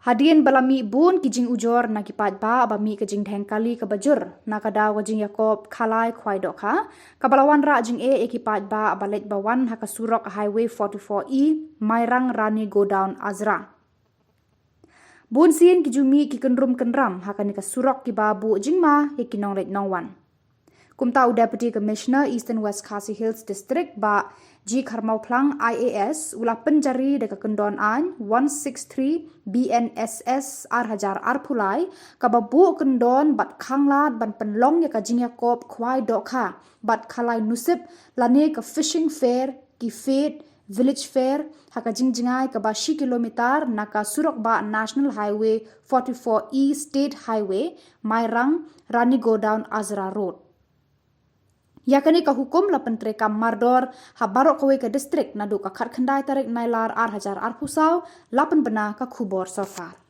Hadien balami bun ki jing ujor na ki paidbah abami ke jingdheng kali ke bajur na kada wa jingiakob Khalai Khwai Dohkha kabala wanrah jingeh ki paidbah baleit bawan haka surok highway 44E Mairang-Rani Godown-Azra. Bunsien ki jumi ki kynram haka ni ka surok ki babu jingma ki nongleit nongwan. Kumta Deputy Commissioner Eastern West Khasi Hills District ba G Kharmawphlang IAS ulah pynjari deka kyndon an 163 BNSS arhajar arpulai kababu kyndon bat khanglat ban penlong ya ka jingiakob Khwai Dohkha bat Khalai nusip lane ka fishing fair ki fete village fair haka jingdheng ka 10 kilometer naka Surokbah National Highway 44E State Highway Mairang-Rani Godown-Azra Road. Yakani ka hukum la pentrekam mardor ha barok kawe ka district nadu ka khat khandai tarik nailar arhajar arpusau lapan bena ka Khubor safar.